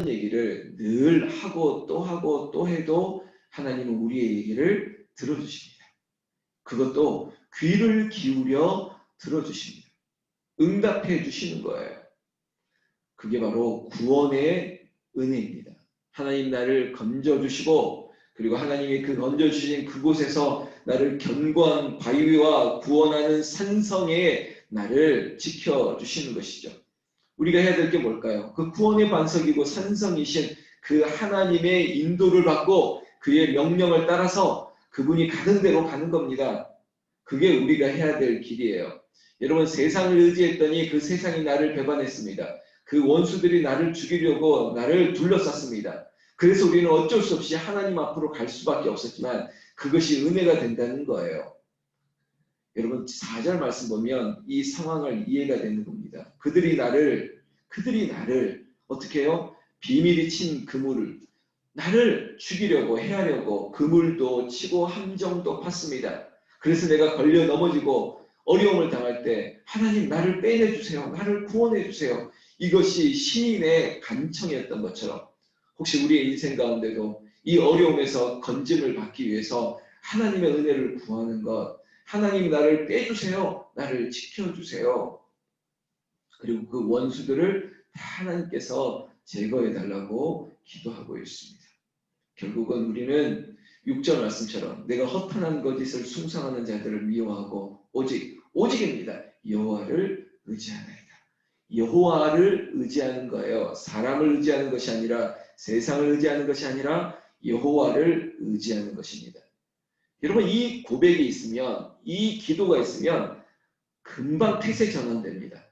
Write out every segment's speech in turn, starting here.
어떤 얘기를 늘 하고 또 하고 또 해도 하나님은 우리의 얘기를 들어주십니다. 그것도 귀를 기울여 들어주십니다. 응답해 주시는 거예요. 그게 바로 구원의 은혜입니다. 하나님 나를 건져주시고 그리고 하나님이 그 건져주신 그곳에서 나를 견고한 바위와 구원하는 산성에 나를 지켜주시는 것이죠. 우리가 해야 될 게 뭘까요? 그 구원의 반석이고 산성이신 그 하나님의 인도를 받고 그의 명령을 따라서 그분이 가는 대로 가는 겁니다. 그게 우리가 해야 될 길이에요. 여러분 세상을 의지했더니 그 세상이 나를 배반했습니다. 그 원수들이 나를 죽이려고 나를 둘러쌌습니다. 그래서 우리는 어쩔 수 없이 하나님 앞으로 갈 수밖에 없었지만 그것이 은혜가 된다는 거예요. 여러분 4절 말씀 보면 이 상황을 이해가 되는 겁니다. 그들이 나를 어떻게 해요? 비밀이 친 그물을 나를 죽이려고 해하려고 그물도 치고 함정도 팠습니다. 그래서 내가 걸려 넘어지고 어려움을 당할 때 하나님 나를 빼내주세요. 나를 구원해주세요. 이것이 신인의 간청이었던 것처럼 혹시 우리의 인생 가운데도 이 어려움에서 건짐을 받기 위해서 하나님의 은혜를 구하는 것, 하나님이 나를 빼주세요. 나를 지켜주세요. 그리고 그 원수들을 다 하나님께서 제거해달라고 기도하고 있습니다. 결국은 우리는 6절 말씀처럼 내가 허탄한 거짓을 숭상하는 자들을 미워하고 오직입니다. 여호와를 의지하나이다. 여호와를 의지하는 거예요. 사람을 의지하는 것이 아니라 세상을 의지하는 것이 아니라 여호와를 의지하는 것입니다. 여러분 이 고백이 있으면 이 기도가 있으면 금방 태세 전환됩니다.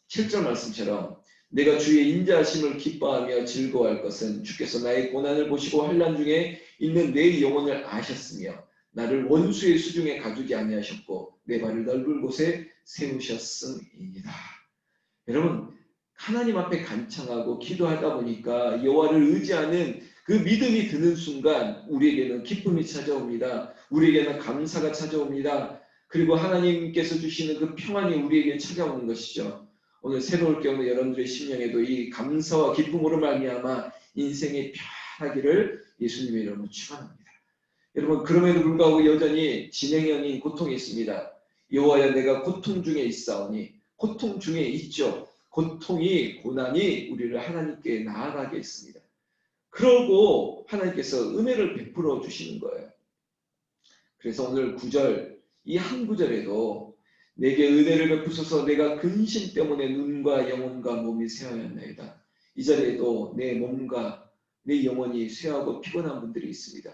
7절 말씀처럼 내가 주의 인자하심을 기뻐하며 즐거워할 것은 주께서 나의 고난을 보시고 환난 중에 있는 내 영혼을 아셨으며 나를 원수의 수중에 가두지 아니하셨고 내 발을 넓은 곳에 세우셨음이니라. 여러분 하나님 앞에 간청하고 기도하다 보니까 여호와를 의지하는 그 믿음이 드는 순간 우리에게는 기쁨이 찾아옵니다. 우리에게는 감사가 찾아옵니다. 그리고 하나님께서 주시는 그 평안이 우리에게 찾아오는 것이죠. 오늘 새로울 경우 여러분들의 심령에도 이 감사와 기쁨으로 말미암아 인생이 편하기를 예수님의 이름으로 축원합니다. 여러분 그럼에도 불구하고 여전히 진행이 아닌 고통이 있습니다. 여호와야 내가 고통 중에 있사오니 고통 중에 있죠. 고통이 고난이 우리를 하나님께 나아가게 했습니다. 그러고 하나님께서 은혜를 베풀어 주시는 거예요. 그래서 오늘 9절 이 한 구절에도 내게 은혜를 베푸소서 내가 근심 때문에 눈과 영혼과 몸이 쇠하였나이다. 이 자리에도 내 몸과 내 영혼이 쇠하고 피곤한 분들이 있습니다.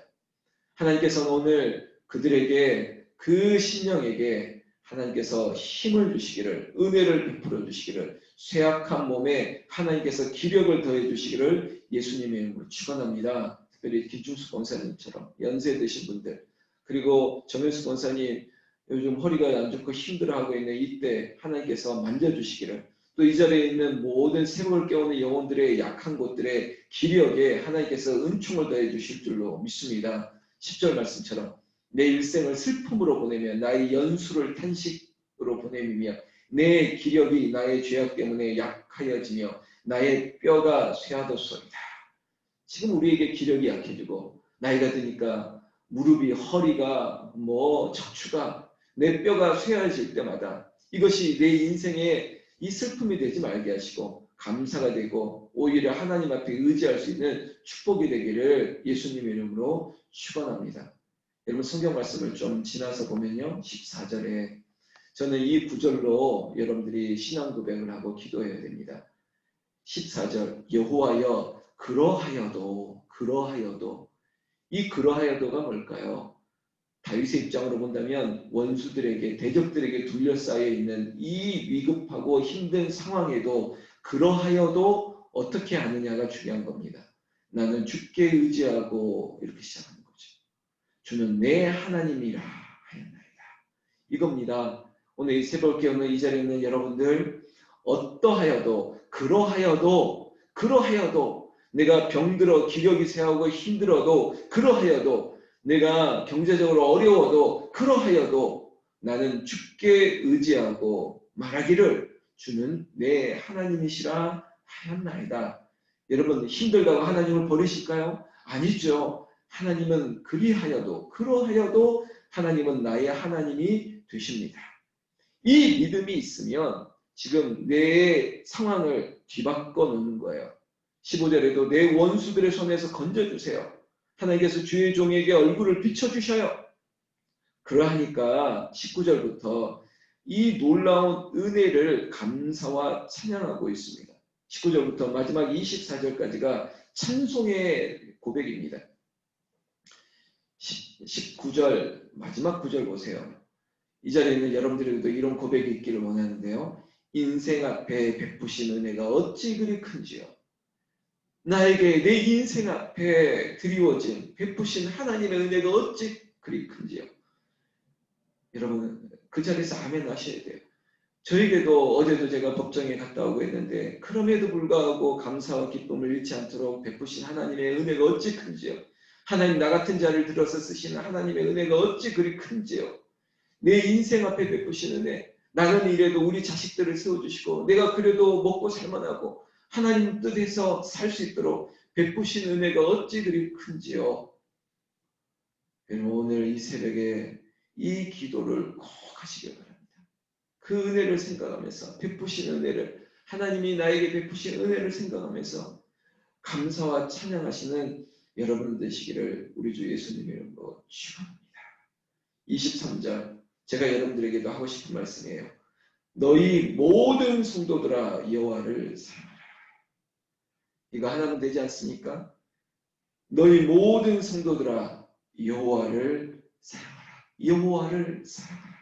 하나님께서는 오늘 그들에게 그 심령에게 하나님께서 힘을 주시기를 은혜를 베풀어 주시기를 쇠약한 몸에 하나님께서 기력을 더해 주시기를 예수님의 이름으로 축원합니다. 특별히 김중수 권사님처럼 연세 드신 분들 그리고 정현수 권사님 요즘 허리가 안 좋고 힘들어하고 있는 이때 하나님께서 만져주시기를 또 이 자리에 있는 모든 생을 깨우는 영혼들의 약한 곳들의 기력에 하나님께서 은총을 더해 주실 줄로 믿습니다. 10절 말씀처럼 내 일생을 슬픔으로 보내며 나의 연수를 탄식으로 보내며 내 기력이 나의 죄악 때문에 약하여지며 나의 뼈가 쇠하도소이다. 지금 우리에게 기력이 약해지고 나이가 드니까 무릎이 허리가 척추가 내 뼈가 쇠해질 때마다 이것이 내 인생의 이 슬픔이 되지 말게 하시고 감사가 되고 오히려 하나님 앞에 의지할 수 있는 축복이 되기를 예수님의 이름으로 축원합니다. 여러분 성경 말씀을 좀 지나서 보면요. 14절에 저는 이 구절로 여러분들이 신앙 고백을 하고 기도해야 됩니다. 14절 여호와여 그러하여도 이 그러하여도가 뭘까요? 다윗의 입장으로 본다면 원수들에게 대적들에게 둘러싸여 있는 이 위급하고 힘든 상황에도 그러하여도 어떻게 하느냐가 중요한 겁니다. 나는 주께 의지하고 이렇게 시작하는 거죠. 주는 내 하나님이라 하였나이다. 이겁니다. 오늘 이 새벽에 오늘 이 자리에 있는 여러분들 어떠하여도 그러하여도 내가 병들어 기력이 쇠하고 힘들어도 그러하여도 내가 경제적으로 어려워도 그러하여도 나는 주께 의지하고 말하기를 주는 내 하나님이시라 하였나이다. 여러분 힘들다고 하나님을 버리실까요? 아니죠. 하나님은 그러하여도 하나님은 나의 하나님이 되십니다. 이 믿음이 있으면 지금 내 상황을 뒤바꿔 놓는 거예요. 15절에도 내 원수들의 손에서 건져주세요. 하나님께서 주의 종에게 얼굴을 비춰주셔요. 그러하니까 19절부터 이 놀라운 은혜를 감사와 찬양하고 있습니다. 19절부터 마지막 24절까지가 찬송의 고백입니다. 19절 마지막 9절 보세요. 이 자리에 있는 여러분들에게도 이런 고백이 있기를 원하는데요. 인생 앞에 베푸신 은혜가 어찌 그리 큰지요. 나에게 내 인생 앞에 드리워진 베푸신 하나님의 은혜가 어찌 그리 큰지요. 여러분 그 자리에서 아멘 하셔야 돼요. 저에게도 어제도 제가 법정에 갔다 오고 했는데 그럼에도 불구하고 감사와 기쁨을 잃지 않도록 베푸신 하나님의 은혜가 어찌 큰지요. 하나님 나 같은 자를 들어서 쓰시는 하나님의 은혜가 어찌 그리 큰지요. 내 인생 앞에 베푸신 은혜, 나는 이래도 우리 자식들을 세워주시고 내가 그래도 먹고 살만하고 하나님 뜻에서 살 수 있도록 베푸신 은혜가 어찌 그리 큰지요. 여러분 오늘 이 새벽에 이 기도를 꼭 하시길 바랍니다. 그 은혜를 생각하면서 베푸신 은혜를 하나님이 나에게 베푸신 은혜를 생각하면서 감사와 찬양하시는 여러분 되시기를 우리 주 예수님의 이름으로 축원합니다. 23절 제가 여러분들에게도 하고 싶은 말씀이에요. 너희 모든 성도들아 여호와를 사랑하라. 이거 하나면 되지 않습니까? 너희 모든 성도들아 여호와를 사랑하라. 여호와를 사랑하라.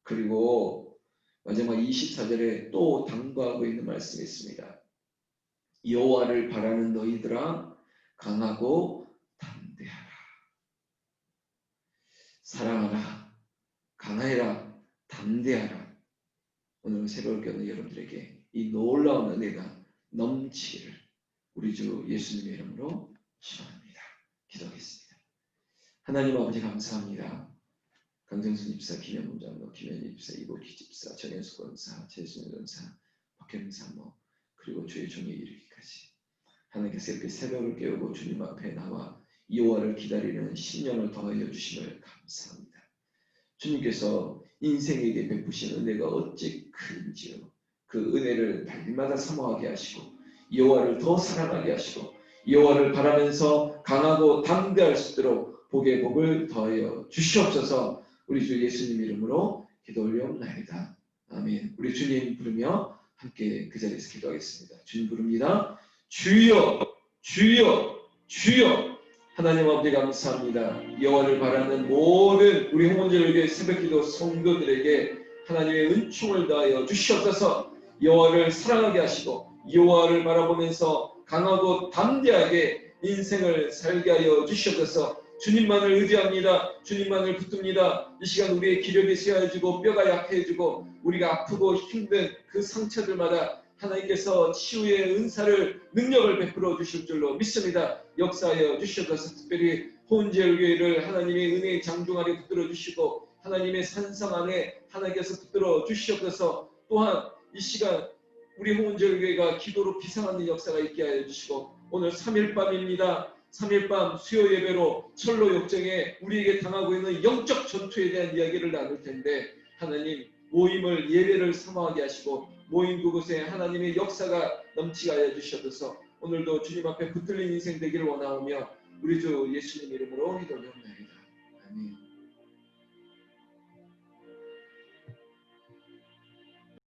그리고 마지막 24절에 또 당부하고 있는 말씀이 있습니다. 여호와를 바라는 너희들아 강하고 담대하라. 사랑하라. 강하여라. 담대하라. 오늘 새벽을 깨우는 여러분들에게 이 놀라운 은혜가 넘치기를 우리 주 예수님의 이름으로 축원합니다. 기도하겠습니다. 하나님 아버지 감사합니다. 강정순 집사, 김현문 장로, 김현희 집사, 이복희 집사, 정현수 권사, 최순일 권사, 박현민 사모 그리고 주의 종에 이르기까지 하나님께서 이렇게 새벽을 깨우고 주님 앞에 나와 여호와를 기다리는 신령을 더하여 주심을 감사합니다. 주님께서 인생에게 베푸신 은혜가 어찌 큰지요. 그 은혜를 날마다 사모하게 하시고 여호와를 더 사랑하게 하시고 여호와를 바라면서 강하고 담대할 수 있도록 복의 복을 더하여 주시옵소서. 우리 주 예수님 이름으로 기도 올려옵나이다. 아멘. 우리 주님 부르며 함께 그 자리에서 기도하겠습니다. 주님 부릅니다. 주여 주여 주여. 하나님 아버지 감사합니다. 여호와를 바라는 모든 우리 홍원절교회 새벽기도 성도들에게 하나님의 은총을 다하여 주시옵소서. 여호와를 사랑하게 하시고 여호와를 바라보면서 강하고 담대하게 인생을 살게 하여 주시옵소서. 주님만을 의지합니다. 주님만을 붙듭니다. 이 시간 우리의 기력이 쇠해지고 뼈가 약해지고 우리가 아프고 힘든 그 상처들마다 하나님께서 치유의 은사를 능력을 베풀어 주실 줄로 믿습니다. 역사하여 주시옵소서. 특별히 호은제일교회를 하나님의 은혜의 장중 아래 붙들어 주시고 하나님의 산성 안에 하나님께서 붙들어 주시옵소서. 또한 이 시간 우리 호은제일교회가 기도로 비상하는 역사가 있게 하여 주시고 오늘 3일 밤입니다. 3일 밤 수요 예배로 철로 역정에 우리에게 당하고 있는 영적 전투에 대한 이야기를 나눌 텐데 하나님 모임을 예배를 사모하게 하시고 모임 그곳에 하나님의 역사가 넘치게 하여 주시옵소서. 오늘도 주님 앞에 붙들린 인생 되기를 원하오며 우리 주 예수님 이름으로 기도드립니다.